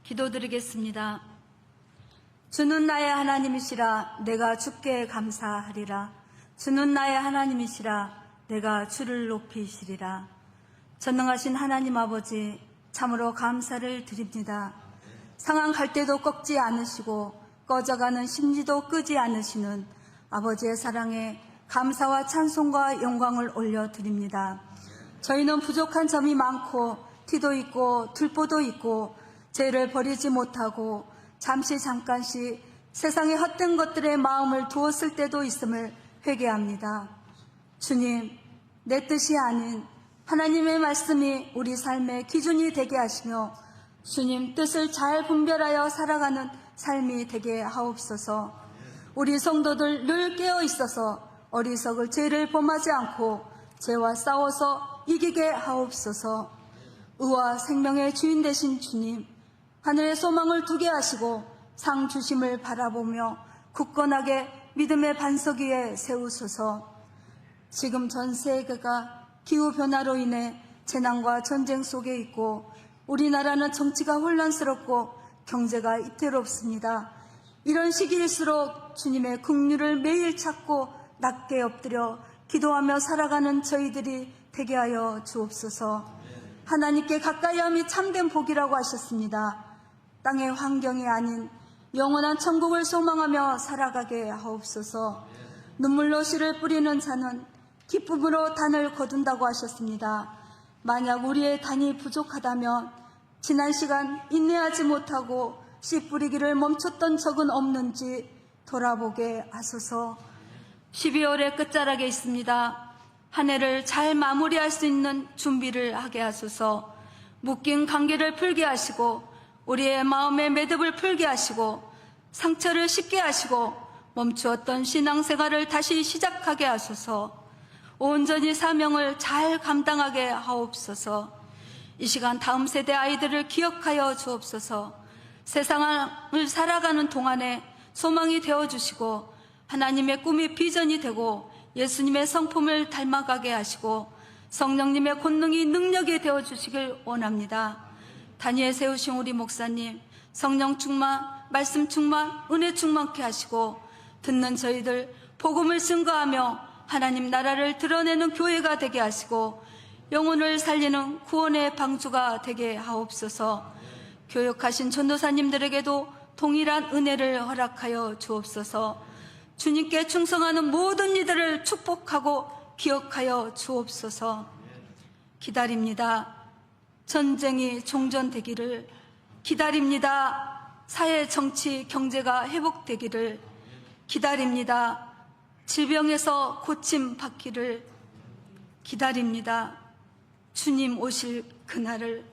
기도드리겠습니다. 주는 나의 하나님이시라 내가 주께 감사하리라. 주는 나의 하나님이시라 내가 주를 높이시리라. 전능하신 하나님 아버지, 참으로 감사를 드립니다. 상한 갈대도 꺾지 않으시고 꺼져가는 심지도 끄지 않으시는 아버지의 사랑에 감사와 찬송과 영광을 올려드립니다. 저희는 부족한 점이 많고 티도 있고 들보도 있고 죄를 버리지 못하고 잠깐씩 세상의 헛된 것들에 마음을 두었을 때도 있음을 회개합니다. 주님, 내 뜻이 아닌 하나님의 말씀이 우리 삶의 기준이 되게 하시며 주님 뜻을 잘 분별하여 살아가는 삶이 되게 하옵소서. 우리 성도들 늘 깨어 있어서 어리석을 죄를 범하지 않고 죄와 싸워서 이기게 하옵소서. 의와 생명의 주인 되신 주님, 하늘의 소망을 두게 하시고 상 주심을 바라보며 굳건하게 믿음의 반석 위에 세우소서. 지금 전 세계가 기후변화로 인해 재난과 전쟁 속에 있고 우리나라는 정치가 혼란스럽고 경제가 이태롭습니다. 이런 시기일수록 주님의 긍휼을 매일 찾고 낮게 엎드려 기도하며 살아가는 저희들이 되게 하여 주옵소서. 하나님께 가까이함이 참된 복이라고 하셨습니다. 땅의 환경이 아닌 영원한 천국을 소망하며 살아가게 하옵소서. 눈물로 씨를 뿌리는 자는 기쁨으로 단을 거둔다고 하셨습니다. 만약 우리의 단이 부족하다면 지난 시간 인내하지 못하고 씨 뿌리기를 멈췄던 적은 없는지 돌아보게 하소서. 12월의 끝자락에 있습니다. 한 해를 잘 마무리할 수 있는 준비를 하게 하소서. 묶인 관계를 풀게 하시고 우리의 마음의 매듭을 풀게 하시고 상처를 씻게 하시고 멈추었던 신앙생활을 다시 시작하게 하소서. 온전히 사명을 잘 감당하게 하옵소서. 이 시간 다음 세대 아이들을 기억하여 주옵소서. 세상을 살아가는 동안에 소망이 되어주시고 하나님의 꿈이 비전이 되고 예수님의 성품을 닮아가게 하시고 성령님의 권능이 능력이 되어주시길 원합니다. 단위에 세우신 우리 목사님, 성령 충만, 말씀 충만, 은혜 충만케 하시고 듣는 저희들 복음을 증거하며 하나님 나라를 드러내는 교회가 되게 하시고 영혼을 살리는 구원의 방주가 되게 하옵소서. 교육하신 전도사님들에게도 동일한 은혜를 허락하여 주옵소서. 주님께 충성하는 모든 이들을 축복하고 기억하여 주옵소서. 기다립니다. 전쟁이 종전되기를 기다립니다. 사회, 정치, 경제가 회복되기를 기다립니다. 질병에서 고침 받기를 기다립니다. 주님 오실 그날을.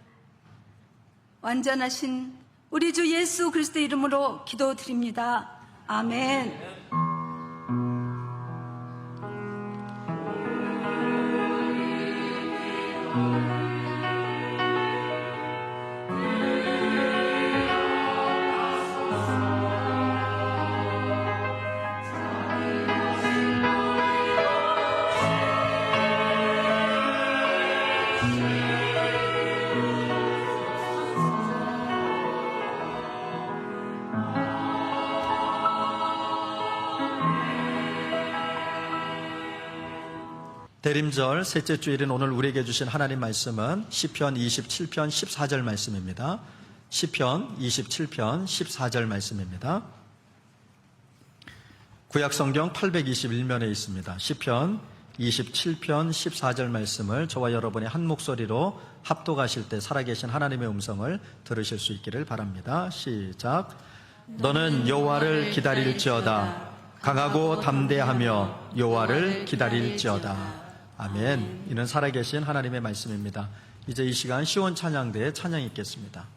완전하신 우리 주 예수 그리스도의 이름으로 기도드립니다. 아멘. 대림절 셋째 주일인 오늘 우리에게 주신 하나님 말씀은 시편 27편 14절 말씀입니다. 시편 27편 14절 말씀입니다. 구약성경 821면에 있습니다. 시편 27편 14절 말씀을 저와 여러분이 한 목소리로 합독하실 때 살아계신 하나님의 음성을 들으실 수 있기를 바랍니다. 시작. 너는 여호와를 기다릴지어다. 강하고 담대하며 여호와를 기다릴지어다. 아멘. 이는 살아계신 하나님의 말씀입니다. 이제 이 시간 시온 찬양대에 찬양이 있겠습니다.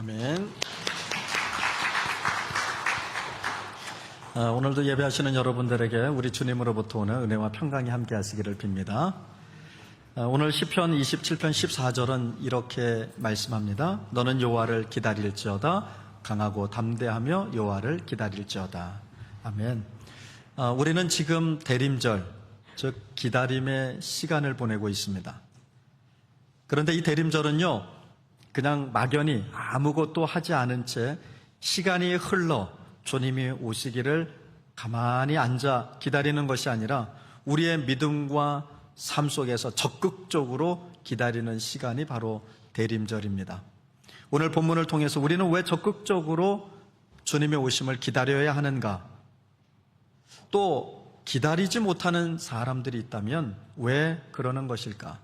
아멘. 오늘도 예배하시는 여러분들에게 우리 주님으로부터 오는 은혜와 평강이 함께 하시기를 빕니다. 오늘 시편 27편 14절은 이렇게 말씀합니다. 너는 여호와를 기다릴지어다 강하고 담대하며 여호와를 기다릴지어다. 아멘. 우리는 지금 대림절, 즉 기다림의 시간을 보내고 있습니다. 그런데 이 대림절은요, 그냥 막연히 아무것도 하지 않은 채 시간이 흘러 주님이 오시기를 가만히 앉아 기다리는 것이 아니라 우리의 믿음과 삶 속에서 적극적으로 기다리는 시간이 바로 대림절입니다. 오늘 본문을 통해서 우리는 왜 적극적으로 주님의 오심을 기다려야 하는가? 또 기다리지 못하는 사람들이 있다면 왜 그러는 것일까?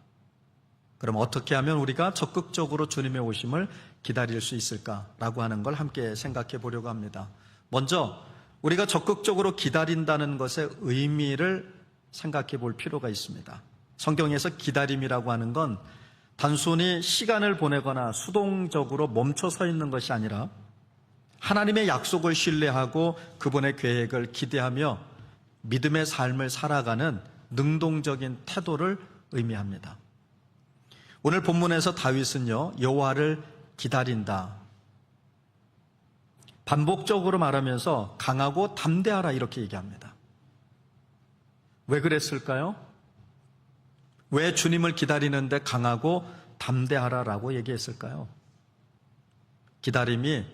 그럼 어떻게 하면 우리가 적극적으로 주님의 오심을 기다릴 수 있을까라고 하는 걸 함께 생각해 보려고 합니다. 먼저 우리가 적극적으로 기다린다는 것의 의미를 생각해 볼 필요가 있습니다. 성경에서 기다림이라고 하는 건 단순히 시간을 보내거나 수동적으로 멈춰 서 있는 것이 아니라 하나님의 약속을 신뢰하고 그분의 계획을 기대하며 믿음의 삶을 살아가는 능동적인 태도를 의미합니다. 오늘 본문에서 다윗은요, 여호와를 기다린다. 반복적으로 말하면서 강하고 담대하라 이렇게 얘기합니다. 왜 그랬을까요? 왜 주님을 기다리는데 강하고 담대하라라고 얘기했을까요? 기다림이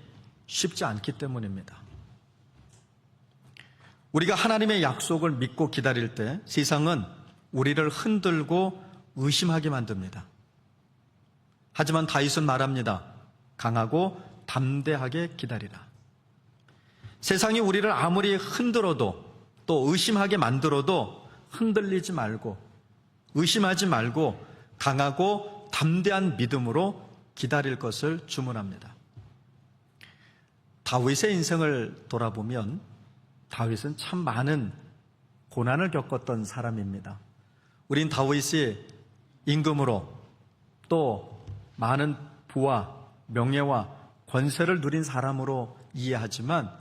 쉽지 않기 때문입니다. 우리가 하나님의 약속을 믿고 기다릴 때 세상은 우리를 흔들고 의심하게 만듭니다. 하지만 다윗은 말합니다. 강하고 담대하게 기다리라. 세상이 우리를 아무리 흔들어도 또 의심하게 만들어도 흔들리지 말고 의심하지 말고 강하고 담대한 믿음으로 기다릴 것을 주문합니다. 다윗의 인생을 돌아보면 다윗은 참 많은 고난을 겪었던 사람입니다. 우린 다윗이 임금으로 또 많은 부와 명예와 권세를 누린 사람으로 이해하지만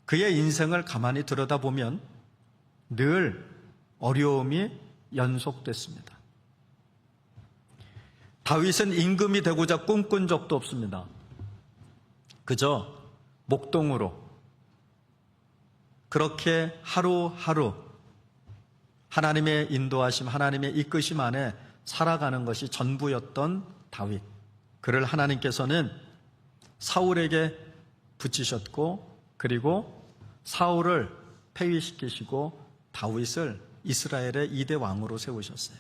그의 인생을 가만히 들여다보면 늘 어려움이 연속됐습니다. 다윗은 임금이 되고자 꿈꾼 적도 없습니다. 그저 목동으로 그렇게 하루하루 하나님의 인도하심, 하나님의 이끄심 안에 살아가는 것이 전부였던 다윗. 그를 하나님께서는 사울에게 붙이셨고 그리고 사울을 폐위시키시고 다윗을 이스라엘의 2대 왕으로 세우셨어요.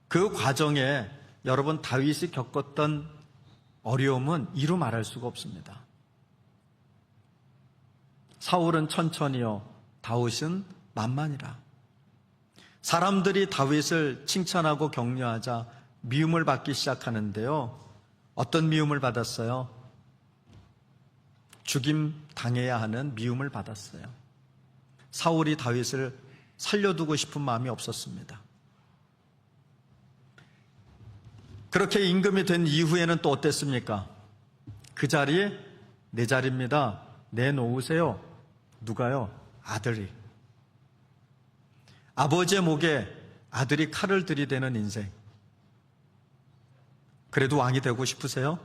그 과정에 여러분 다윗이 겪었던 어려움은 이루 말할 수가 없습니다. 사울은 천천히요, 다윗은 만만이라. 사람들이 다윗을 칭찬하고 격려하자 미움을 받기 시작하는데요. 어떤 미움을 받았어요? 죽임 당해야 하는 미움을 받았어요. 사울이 다윗을 살려두고 싶은 마음이 없었습니다. 그렇게 임금이 된 이후에는 또 어땠습니까? 그 자리 내 자리입니다. 내놓으세요. 누가요? 아들이. 아버지의 목에 아들이 칼을 들이대는 인생. 그래도 왕이 되고 싶으세요?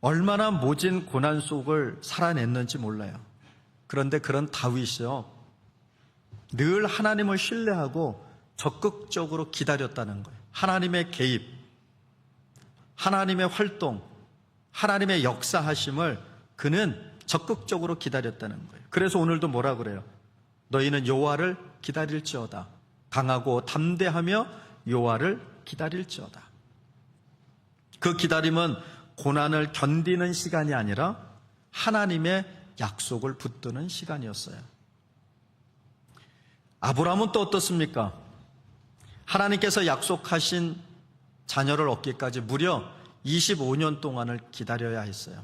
얼마나 모진 고난 속을 살아냈는지 몰라요. 그런데 그런 다윗이요, 늘 하나님을 신뢰하고 적극적으로 기다렸다는 거예요. 하나님의 개입, 하나님의 활동, 하나님의 역사하심을 그는 적극적으로 기다렸다는 거예요. 그래서 오늘도 뭐라 그래요? 너희는 여호와를 기다릴지어다. 강하고 담대하며 여호와를 기다릴지어다. 그 기다림은 고난을 견디는 시간이 아니라 하나님의 약속을 붙드는 시간이었어요. 아브라함은 또 어떻습니까? 하나님께서 약속하신 자녀를 얻기까지 무려 25년 동안을 기다려야 했어요.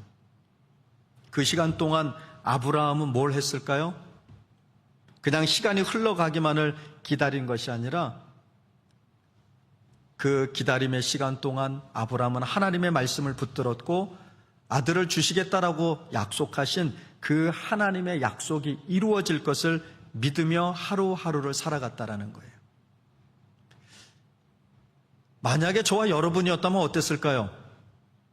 그 시간 동안 아브라함은 뭘 했을까요? 그냥 시간이 흘러가기만을 기다린 것이 아니라 그 기다림의 시간 동안 아브라함은 하나님의 말씀을 붙들었고 아들을 주시겠다라고 약속하신 그 하나님의 약속이 이루어질 것을 믿으며 하루하루를 살아갔다라는 거예요. 만약에 저와 여러분이었다면 어땠을까요?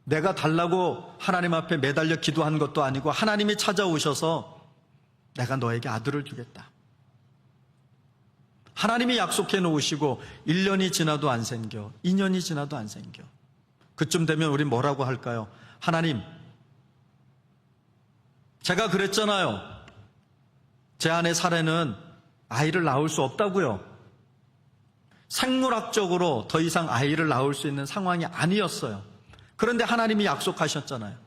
내가 달라고 하나님 앞에 매달려 기도한 것도 아니고 하나님이 찾아오셔서 내가 너에게 아들을 주겠다. 하나님이 약속해 놓으시고 1년이 지나도 안 생겨, 2년이 지나도 안 생겨. 그쯤 되면 우리 뭐라고 할까요? 하나님, 제가 그랬잖아요. 제 아내 사례는 아이를 낳을 수 없다고요. 생물학적으로 더 이상 아이를 낳을 수 있는 상황이 아니었어요. 그런데 하나님이 약속하셨잖아요.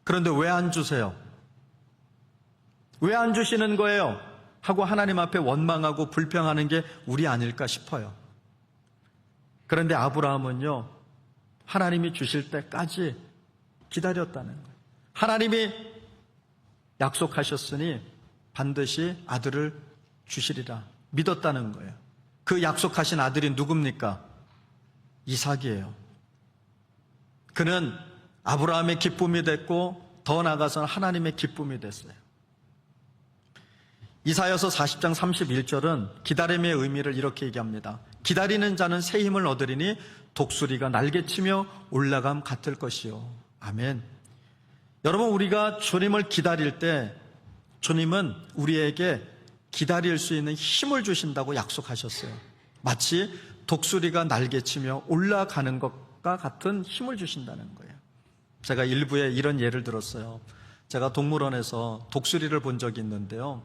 그런데 왜 안 주세요? 왜 안 주시는 거예요? 하고 하나님 앞에 원망하고 불평하는 게 우리 아닐까 싶어요. 그런데 아브라함은요, 하나님이 주실 때까지 기다렸다는 거예요. 하나님이 약속하셨으니 반드시 아들을 주시리라 믿었다는 거예요. 그 약속하신 아들이 누굽니까? 이삭이에요. 그는 아브라함의 기쁨이 됐고 더 나아가서는 하나님의 기쁨이 됐어요. 이사야서 40장 31절은 기다림의 의미를 이렇게 얘기합니다. 기다리는 자는 새 힘을 얻으리니 독수리가 날개치며 올라감 같을 것이요. 아멘. 여러분, 우리가 주님을 기다릴 때 주님은 우리에게 기다릴 수 있는 힘을 주신다고 약속하셨어요. 마치 독수리가 날개치며 올라가는 것과 같은 힘을 주신다는 거예요. 제가 일부에 이런 예를 들었어요. 제가 동물원에서 독수리를 본 적이 있는데요.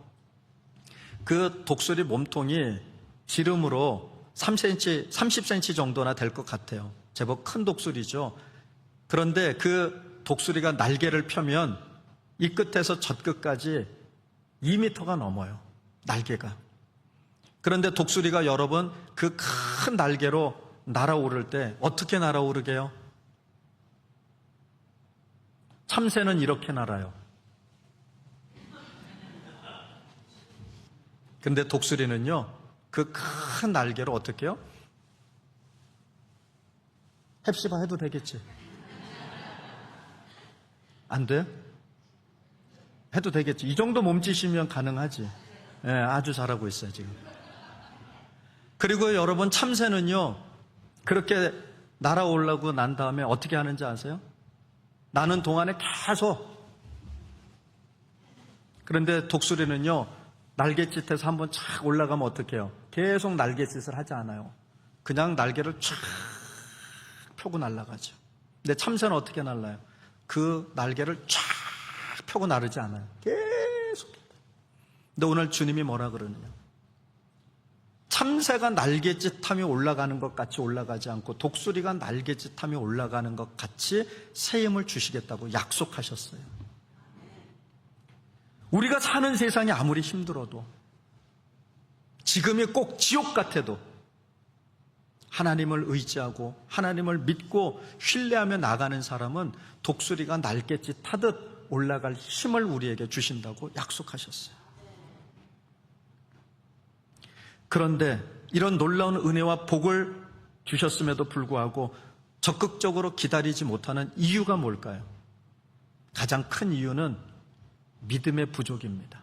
그 독수리 몸통이 지름으로 30cm 정도나 될 것 같아요. 제법 큰 독수리죠. 그런데 그 독수리가 날개를 펴면 이 끝에서 저 끝까지 2m가 넘어요. 날개가. 그런데 독수리가 여러분 그 큰 날개로 날아오를 때 어떻게 날아오르게요? 참새는 이렇게 날아요. 근데 독수리는요, 그 큰 날개로 어떻게 해요? 헵시바 해도 되겠지? 안 돼요? 해도 되겠지. 이 정도 몸짓이면 가능하지. 예, 아주 잘하고 있어요, 지금. 그리고 여러분, 참새는요, 그렇게 날아오려고 난 다음에 어떻게 하는지 아세요? 나는 동안에 계속. 그런데 독수리는요, 날갯짓에서 한번 착 올라가면 어떻게 해요? 계속 날갯짓을 하지 않아요. 그냥 날개를 쫙 펴고 날아가죠. 근데 참새는 어떻게 날아요? 그 날개를 쫙 펴고 나르지 않아요. 계속. 근데 오늘 주님이 뭐라 그러느냐? 참새가 날갯짓하며 올라가는 것 같이 올라가지 않고 독수리가 날갯짓하며 올라가는 것 같이 새 힘을 주시겠다고 약속하셨어요. 우리가 사는 세상이 아무리 힘들어도, 지금이 꼭 지옥 같아도 하나님을 의지하고 하나님을 믿고 신뢰하며 나가는 사람은 독수리가 날갯짓 하듯 올라갈 힘을 우리에게 주신다고 약속하셨어요. 그런데 이런 놀라운 은혜와 복을 주셨음에도 불구하고 적극적으로 기다리지 못하는 이유가 뭘까요? 가장 큰 이유는 믿음의 부족입니다.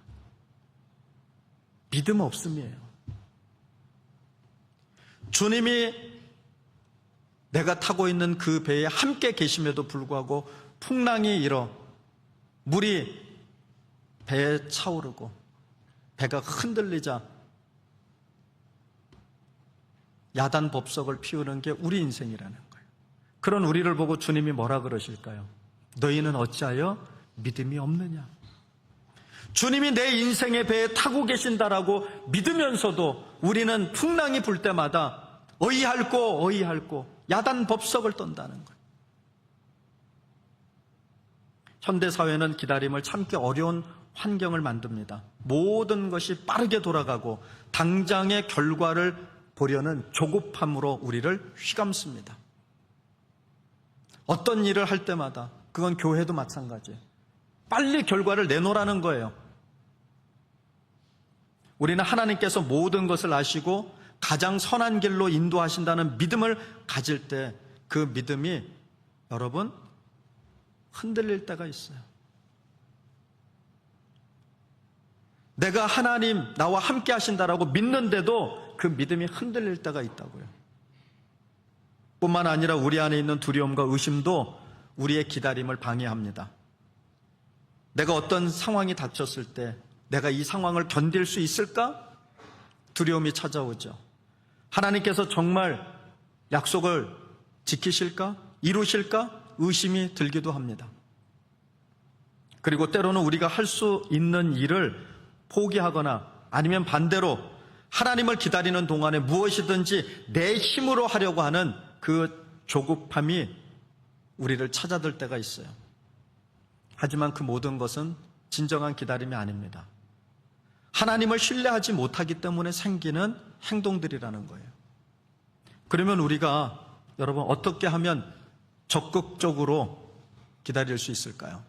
믿음 없음이에요. 주님이 내가 타고 있는 그 배에 함께 계심에도 불구하고 풍랑이 일어 물이 배에 차오르고 배가 흔들리자 야단 법석을 피우는 게 우리 인생이라는 거예요. 그런 우리를 보고 주님이 뭐라 그러실까요? 너희는 어찌하여 믿음이 없느냐? 주님이 내 인생의 배에 타고 계신다라고 믿으면서도 우리는 풍랑이 불 때마다 어이할꼬 야단 법석을 떤다는 거예요. 현대사회는 기다림을 참기 어려운 환경을 만듭니다. 모든 것이 빠르게 돌아가고 당장의 결과를 보려는 조급함으로 우리를 휘감습니다. 어떤 일을 할 때마다, 그건 교회도 마찬가지예요. 빨리 결과를 내놓으라는 거예요. 우리는 하나님께서 모든 것을 아시고 가장 선한 길로 인도하신다는 믿음을 가질 때 그 믿음이 여러분 흔들릴 때가 있어요. 내가 하나님 나와 함께 하신다라고 믿는데도 그 믿음이 흔들릴 때가 있다고요. 뿐만 아니라 우리 안에 있는 두려움과 의심도 우리의 기다림을 방해합니다. 내가 어떤 상황이 닥쳤을 때 내가 이 상황을 견딜 수 있을까? 두려움이 찾아오죠. 하나님께서 정말 약속을 지키실까? 이루실까? 의심이 들기도 합니다. 그리고 때로는 우리가 할 수 있는 일을 포기하거나 아니면 반대로 하나님을 기다리는 동안에 무엇이든지 내 힘으로 하려고 하는 그 조급함이 우리를 찾아들 때가 있어요. 하지만 그 모든 것은 진정한 기다림이 아닙니다. 하나님을 신뢰하지 못하기 때문에 생기는 행동들이라는 거예요. 그러면 우리가 여러분 어떻게 하면 적극적으로 기다릴 수 있을까요?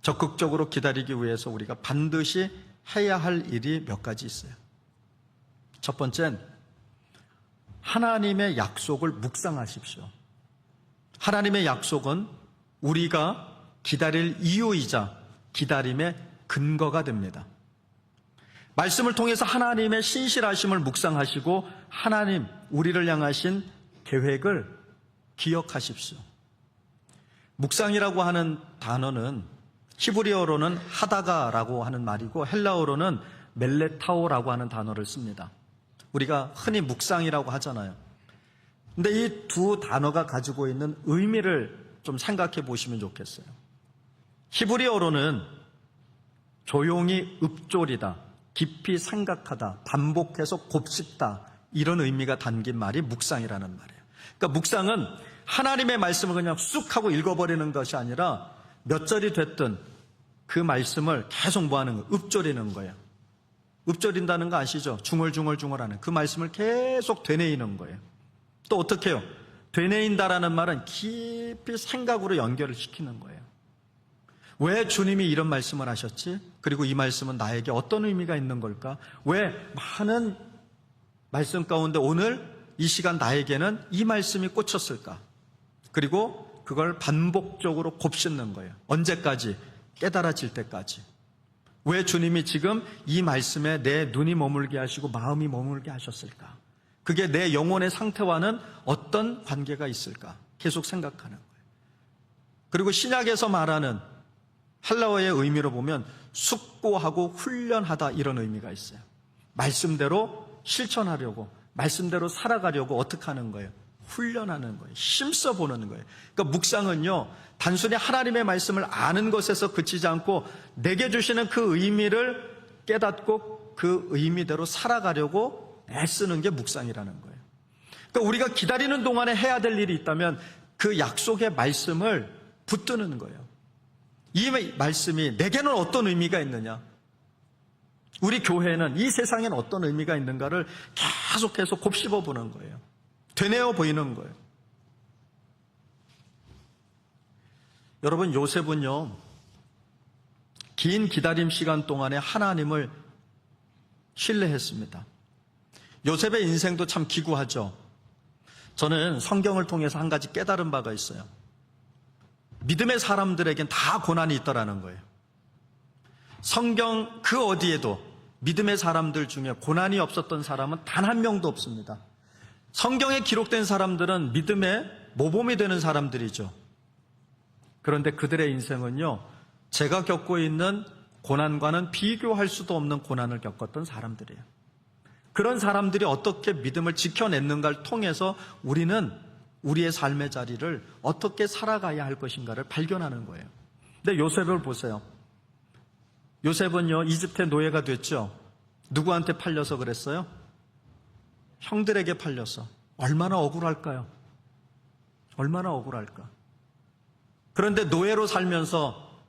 적극적으로 기다리기 위해서 우리가 반드시 해야 할 일이 몇 가지 있어요. 첫 번째는 하나님의 약속을 묵상하십시오. 하나님의 약속은 우리가 기다릴 이유이자 기다림의 근거가 됩니다. 말씀을 통해서 하나님의 신실하심을 묵상하시고 하나님 우리를 향하신 계획을 기억하십시오. 묵상이라고 하는 단어는 히브리어로는 하다가라고 하는 말이고 헬라어로는 멜레타오라고 하는 단어를 씁니다. 우리가 흔히 묵상이라고 하잖아요. 근데 이 두 단어가 가지고 있는 의미를 좀 생각해 보시면 좋겠어요. 히브리어로는 조용히 읊조리다, 깊이 생각하다, 반복해서 곱씹다 이런 의미가 담긴 말이 묵상이라는 말이에요. 그러니까 묵상은 하나님의 말씀을 그냥 쑥 하고 읽어버리는 것이 아니라 몇 절이 됐든 그 말씀을 계속 뭐 하는 거예요? 읊조리는 거예요. 읊조린다는 거 아시죠? 중얼중얼중얼하는 그 말씀을 계속 되뇌이는 거예요. 또 어떻게 해요? 되뇌인다라는 말은 깊이 생각으로 연결을 시키는 거예요. 왜 주님이 이런 말씀을 하셨지? 그리고 이 말씀은 나에게 어떤 의미가 있는 걸까? 왜 많은 말씀 가운데 오늘 이 시간 나에게는 이 말씀이 꽂혔을까? 그리고 그걸 반복적으로 곱씹는 거예요. 언제까지? 깨달아질 때까지. 왜 주님이 지금 이 말씀에 내 눈이 머물게 하시고 마음이 머물게 하셨을까? 그게 내 영혼의 상태와는 어떤 관계가 있을까? 계속 생각하는 거예요. 그리고 신약에서 말하는 헬라어의 의미로 보면 숙고하고 훈련하다 이런 의미가 있어요. 말씀대로 실천하려고, 말씀대로 살아가려고 어떻게 하는 거예요? 훈련하는 거예요. 힘써 보는 거예요. 그러니까 묵상은요, 단순히 하나님의 말씀을 아는 것에서 그치지 않고 내게 주시는 그 의미를 깨닫고 그 의미대로 살아가려고 애쓰는 게 묵상이라는 거예요. 그러니까 우리가 기다리는 동안에 해야 될 일이 있다면 그 약속의 말씀을 붙드는 거예요. 이 말씀이 내게는 어떤 의미가 있느냐? 우리 교회는 이 세상에는 어떤 의미가 있는가를 계속해서 곱씹어 보는 거예요. 되뇌어 보이는 거예요. 여러분, 요셉은요, 긴 기다림 시간 동안에 하나님을 신뢰했습니다. 요셉의 인생도 참 기구하죠. 저는 성경을 통해서 한 가지 깨달은 바가 있어요. 믿음의 사람들에겐 다 고난이 있다라는 거예요. 성경 그 어디에도 믿음의 사람들 중에 고난이 없었던 사람은 단 한 명도 없습니다. 성경에 기록된 사람들은 믿음의 모범이 되는 사람들이죠. 그런데 그들의 인생은요, 제가 겪고 있는 고난과는 비교할 수도 없는 고난을 겪었던 사람들이에요. 그런 사람들이 어떻게 믿음을 지켜냈는가를 통해서 우리는 우리의 삶의 자리를 어떻게 살아가야 할 것인가를 발견하는 거예요. 근데 요셉을 보세요. 요셉은요, 이집트의 노예가 됐죠. 누구한테 팔려서 그랬어요? 형들에게 팔려서. 얼마나 억울할까요? 얼마나 억울할까? 그런데 노예로 살면서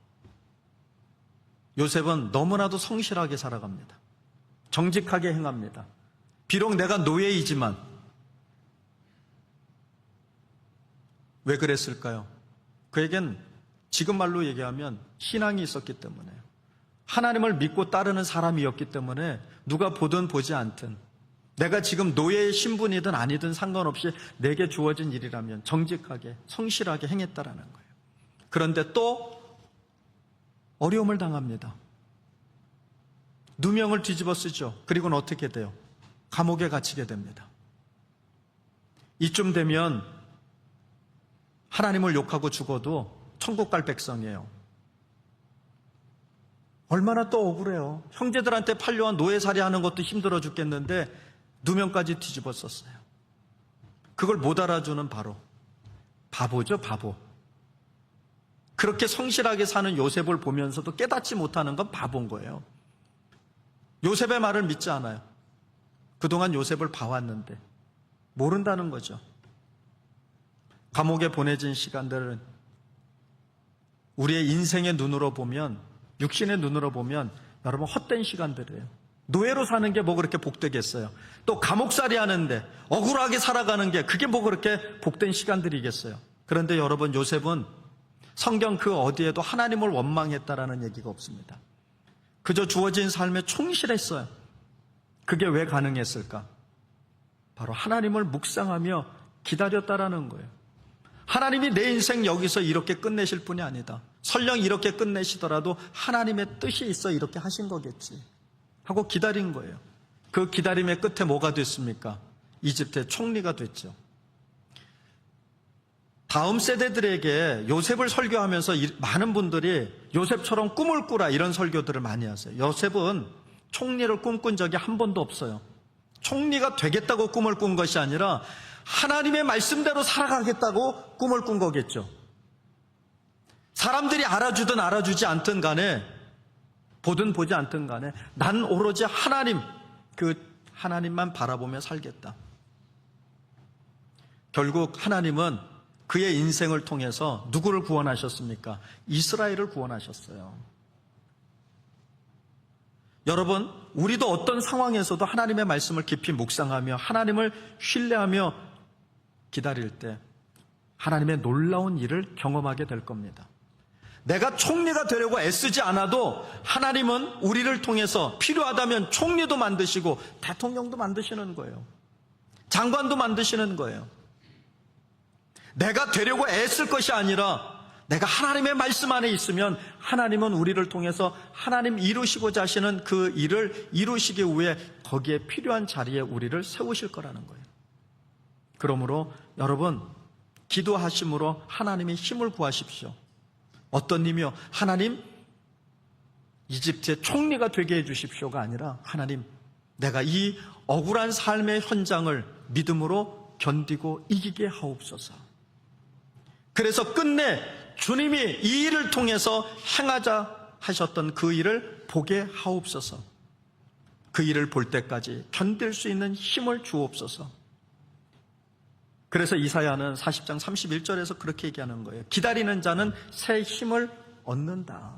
요셉은 너무나도 성실하게 살아갑니다. 정직하게 행합니다. 비록 내가 노예이지만 왜 그랬을까요? 그에겐 지금 말로 얘기하면 신앙이 있었기 때문에요. 하나님을 믿고 따르는 사람이었기 때문에 누가 보든 보지 않든 내가 지금 노예의 신분이든 아니든 상관없이 내게 주어진 일이라면 정직하게 성실하게 행했다라는 거예요. 그런데 또 어려움을 당합니다. 누명을 뒤집어 쓰죠. 그리고는 어떻게 돼요? 감옥에 갇히게 됩니다. 이쯤 되면 하나님을 욕하고 죽어도 천국 갈 백성이에요. 얼마나 또 억울해요. 형제들한테 팔려와 노예살이 하는 것도 힘들어 죽겠는데 누명까지 뒤집어 썼어요. 그걸 못 알아주는 바로 바보죠, 바보. 그렇게 성실하게 사는 요셉을 보면서도 깨닫지 못하는 건 바보인 거예요. 요셉의 말을 믿지 않아요. 그동안 요셉을 봐왔는데 모른다는 거죠. 감옥에 보내진 시간들은 우리의 인생의 눈으로 보면, 육신의 눈으로 보면 여러분 헛된 시간들이에요. 노예로 사는 게 뭐 그렇게 복되겠어요. 또 감옥살이 하는데 억울하게 살아가는 게 그게 뭐 그렇게 복된 시간들이겠어요. 그런데 여러분, 요셉은 성경 그 어디에도 하나님을 원망했다라는 얘기가 없습니다. 그저 주어진 삶에 충실했어요. 그게 왜 가능했을까? 바로 하나님을 묵상하며 기다렸다라는 거예요. 하나님이 내 인생 여기서 이렇게 끝내실 분이 아니다. 설령 이렇게 끝내시더라도 하나님의 뜻이 있어 이렇게 하신 거겠지 하고 기다린 거예요. 그 기다림의 끝에 뭐가 됐습니까? 이집트의 총리가 됐죠. 다음 세대들에게 요셉을 설교하면서 많은 분들이 요셉처럼 꿈을 꾸라 이런 설교들을 많이 하세요. 요셉은 총리를 꿈꾼 적이 한 번도 없어요. 총리가 되겠다고 꿈을 꾼 것이 아니라 하나님의 말씀대로 살아가겠다고 꿈을 꾼 거겠죠. 사람들이 알아주든 알아주지 않든 간에, 보든 보지 않든 간에 난 오로지 하나님, 그 하나님만 바라보며 살겠다. 결국 하나님은 그의 인생을 통해서 누구를 구원하셨습니까? 이스라엘을 구원하셨어요. 여러분, 우리도 어떤 상황에서도 하나님의 말씀을 깊이 묵상하며 하나님을 신뢰하며 기다릴 때 하나님의 놀라운 일을 경험하게 될 겁니다. 내가 총리가 되려고 애쓰지 않아도 하나님은 우리를 통해서 필요하다면 총리도 만드시고 대통령도 만드시는 거예요. 장관도 만드시는 거예요. 내가 되려고 애쓸 것이 아니라 내가 하나님의 말씀 안에 있으면 하나님은 우리를 통해서 하나님 이루시고자 하시는 그 일을 이루시기 위해 거기에 필요한 자리에 우리를 세우실 거라는 거예요. 그러므로 여러분, 기도하심으로 하나님의 힘을 구하십시오. 어떤 님이요? 하나님, 이집트의 총리가 되게 해주십시오가 아니라 하나님, 내가 이 억울한 삶의 현장을 믿음으로 견디고 이기게 하옵소서. 그래서 끝내 주님이 이 일을 통해서 행하자 하셨던 그 일을 보게 하옵소서. 그 일을 볼 때까지 견딜 수 있는 힘을 주옵소서. 그래서 이사야는 40장 31절에서 그렇게 얘기하는 거예요. 기다리는 자는 새 힘을 얻는다.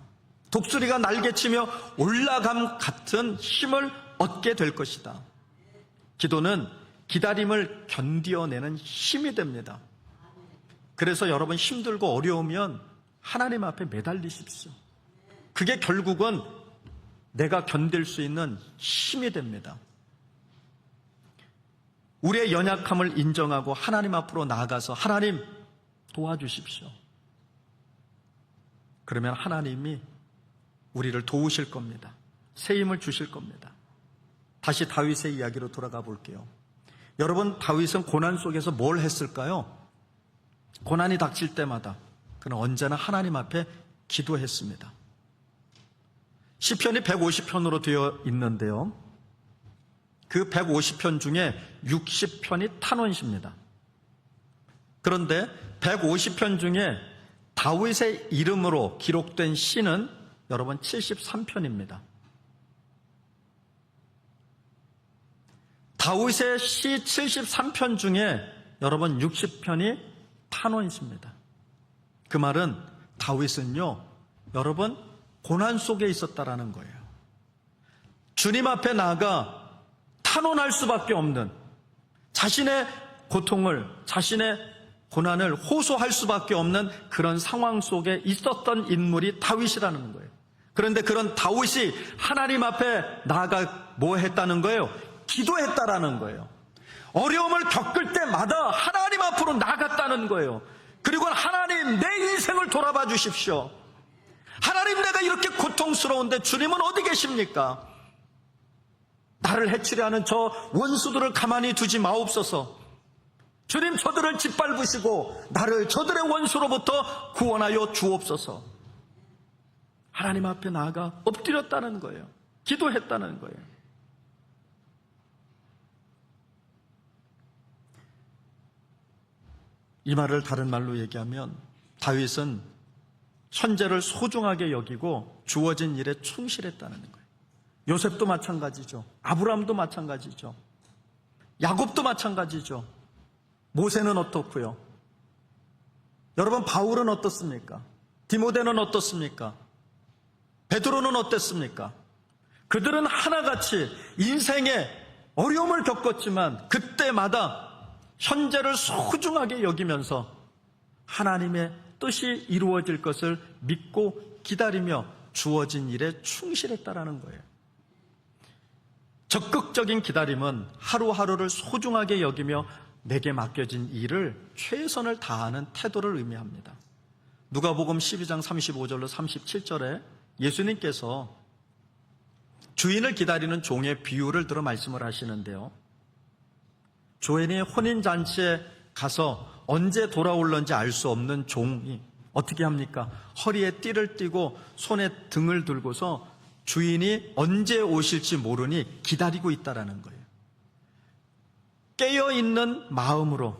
독수리가 날개치며 올라감 같은 힘을 얻게 될 것이다. 기도는 기다림을 견디어내는 힘이 됩니다. 그래서 여러분, 힘들고 어려우면 하나님 앞에 매달리십시오. 그게 결국은 내가 견딜 수 있는 힘이 됩니다. 우리의 연약함을 인정하고 하나님 앞으로 나아가서 하나님 도와주십시오. 그러면 하나님이 우리를 도우실 겁니다. 새 힘을 주실 겁니다. 다시 다윗의 이야기로 돌아가 볼게요. 여러분, 다윗은 고난 속에서 뭘 했을까요? 고난이 닥칠 때마다 그는 언제나 하나님 앞에 기도했습니다. 시편이 150편으로 되어 있는데요, 그 150편 중에 60편이 탄원시입니다. 그런데 150편 중에 다윗의 이름으로 기록된 시는 여러분 73편입니다. 다윗의 시 73편 중에 여러분 60편이 탄원시입니다. 그 말은 다윗은요, 여러분 고난 속에 있었다라는 거예요. 주님 앞에 나아가 탄원할 수밖에 없는, 자신의 고통을, 자신의 고난을 호소할 수밖에 없는 그런 상황 속에 있었던 인물이 다윗이라는 거예요. 그런데 그런 다윗이 하나님 앞에 나아가 뭐 했다는 거예요? 기도했다라는 거예요. 어려움을 겪을 때마다 하나님 앞으로 나아갔다는 거예요. 그리고 하나님, 내 인생을 돌아봐 주십시오. 하나님, 내가 이렇게 고통스러운데 주님은 어디 계십니까? 나를 해치려 하는 저 원수들을 가만히 두지 마옵소서. 주님, 저들을 짓밟으시고 나를 저들의 원수로부터 구원하여 주옵소서. 하나님 앞에 나아가 엎드렸다는 거예요. 기도했다는 거예요. 이 말을 다른 말로 얘기하면 다윗은 현재를 소중하게 여기고 주어진 일에 충실했다는 거예요. 요셉도 마찬가지죠. 아브라함도 마찬가지죠. 야곱도 마찬가지죠. 모세는 어떻고요? 여러분, 바울은 어떻습니까? 디모데는 어떻습니까? 베드로는 어땠습니까? 그들은 하나같이 인생에 어려움을 겪었지만 그때마다 현재를 소중하게 여기면서 하나님의 뜻이 이루어질 것을 믿고 기다리며 주어진 일에 충실했다라는 거예요. 적극적인 기다림은 하루하루를 소중하게 여기며 내게 맡겨진 일을 최선을 다하는 태도를 의미합니다. 누가복음 12장 35절로 37절에 예수님께서 주인을 기다리는 종의 비유를 들어 말씀을 하시는데요. 주인이 혼인잔치에 가서 언제 돌아올는지 알 수 없는 종이 어떻게 합니까? 허리에 띠를 띠고 손에 등을 들고서 주인이 언제 오실지 모르니 기다리고 있다라는 거예요. 깨어있는 마음으로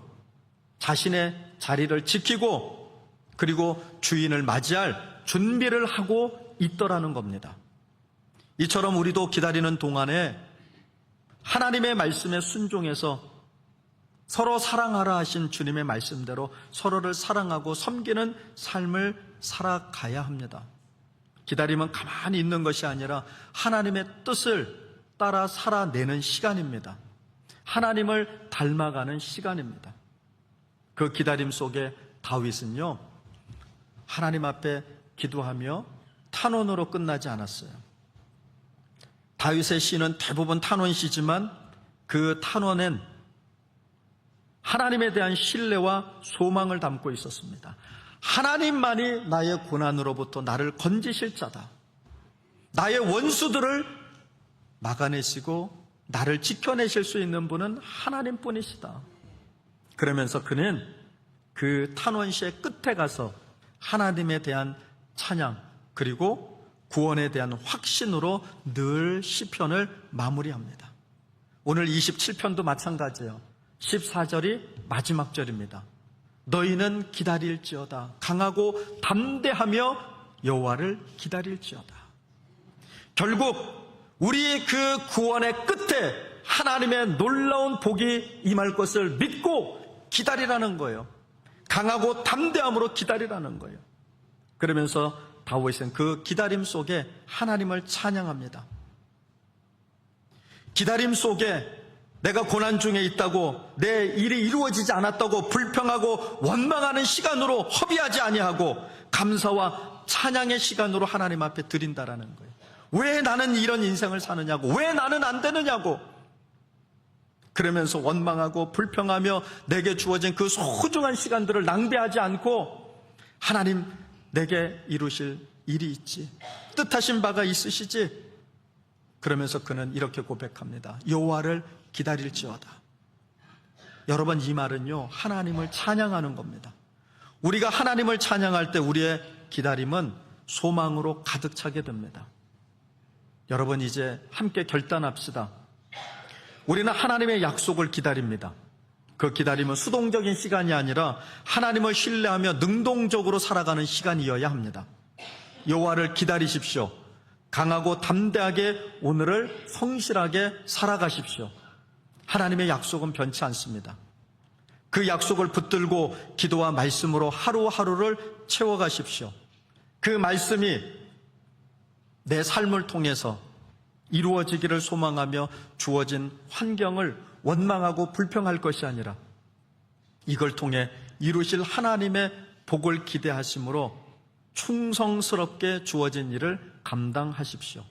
자신의 자리를 지키고 그리고 주인을 맞이할 준비를 하고 있더라는 겁니다. 이처럼 우리도 기다리는 동안에 하나님의 말씀에 순종해서 서로 사랑하라 하신 주님의 말씀대로 서로를 사랑하고 섬기는 삶을 살아가야 합니다. 기다림은 가만히 있는 것이 아니라 하나님의 뜻을 따라 살아내는 시간입니다. 하나님을 닮아가는 시간입니다. 그 기다림 속에 다윗은요, 하나님 앞에 기도하며 탄원으로 끝나지 않았어요. 다윗의 시는 대부분 탄원시지만 그 탄원엔 하나님에 대한 신뢰와 소망을 담고 있었습니다. 하나님만이 나의 고난으로부터 나를 건지실 자다. 나의 원수들을 막아내시고 나를 지켜내실 수 있는 분은 하나님뿐이시다. 그러면서 그는 그 탄원시의 끝에 가서 하나님에 대한 찬양 그리고 구원에 대한 확신으로 늘 시편을 마무리합니다. 오늘 27편도 마찬가지예요. 14절이 마지막 절입니다. 너희는 기다릴지어다. 강하고 담대하며 여호와를 기다릴지어다. 결국 우리의 그 구원의 끝에 하나님의 놀라운 복이 임할 것을 믿고 기다리라는 거예요. 강하고 담대함으로 기다리라는 거예요. 그러면서 다윗은 그 기다림 속에 하나님을 찬양합니다. 기다림 속에 내가 고난 중에 있다고 내 일이 이루어지지 않았다고 불평하고 원망하는 시간으로 허비하지 아니하고 감사와 찬양의 시간으로 하나님 앞에 드린다라는 거예요. 왜 나는 이런 인생을 사느냐고, 왜 나는 안 되느냐고 그러면서 원망하고 불평하며 내게 주어진 그 소중한 시간들을 낭비하지 않고 하나님, 내게 이루실 일이 있지, 뜻하신 바가 있으시지. 그러면서 그는 이렇게 고백합니다. 여호와를 기다릴지어다. 여러분, 이 말은요, 하나님을 찬양하는 겁니다. 우리가 하나님을 찬양할 때 우리의 기다림은 소망으로 가득 차게 됩니다. 여러분, 이제 함께 결단합시다. 우리는 하나님의 약속을 기다립니다. 그 기다림은 수동적인 시간이 아니라 하나님을 신뢰하며 능동적으로 살아가는 시간이어야 합니다. 여호와를 기다리십시오. 강하고 담대하게 오늘을 성실하게 살아가십시오. 하나님의 약속은 변치 않습니다. 그 약속을 붙들고 기도와 말씀으로 하루하루를 채워가십시오. 그 말씀이 내 삶을 통해서 이루어지기를 소망하며 주어진 환경을 원망하고 불평할 것이 아니라 이걸 통해 이루실 하나님의 복을 기대하심으로 충성스럽게 주어진 일을 감당하십시오.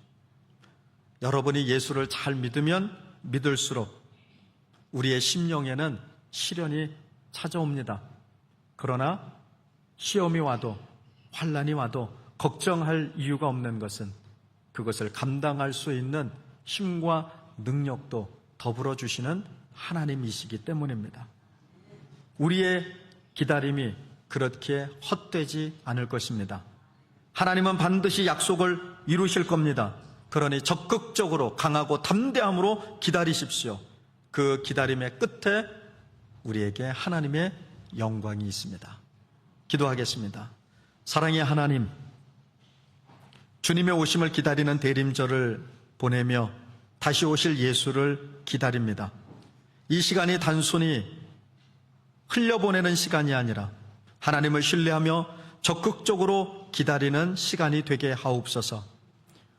여러분이 예수를 잘 믿으면 믿을수록 우리의 심령에는 시련이 찾아옵니다. 그러나 시험이 와도 환난이 와도 걱정할 이유가 없는 것은 그것을 감당할 수 있는 힘과 능력도 더불어 주시는 하나님이시기 때문입니다. 우리의 기다림이 그렇게 헛되지 않을 것입니다. 하나님은 반드시 약속을 이루실 겁니다. 그러니 적극적으로 강하고 담대함으로 기다리십시오. 그 기다림의 끝에 우리에게 하나님의 영광이 있습니다. 기도하겠습니다. 사랑의 하나님, 주님의 오심을 기다리는 대림절을 보내며 다시 오실 예수를 기다립니다. 이 시간이 단순히 흘려보내는 시간이 아니라 하나님을 신뢰하며 적극적으로 기다리는 시간이 되게 하옵소서.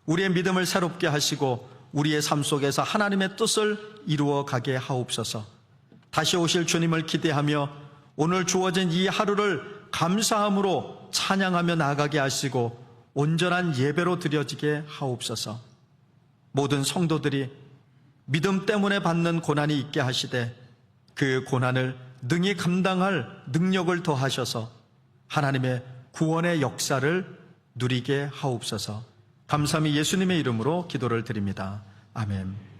우리의 믿음을 새롭게 하시고 우리의 삶 속에서 하나님의 뜻을 이루어 가게 하옵소서. 다시 오실 주님을 기대하며 오늘 주어진 이 하루를 감사함으로 찬양하며 나아가게 하시고 온전한 예배로 드려지게 하옵소서. 모든 성도들이 믿음 때문에 받는 고난이 있게 하시되 그 고난을 능히 감당할 능력을 더하셔서 하나님의 구원의 역사를 누리게 하옵소서. 감사히 예수님의 이름으로 기도를 드립니다. 아멘.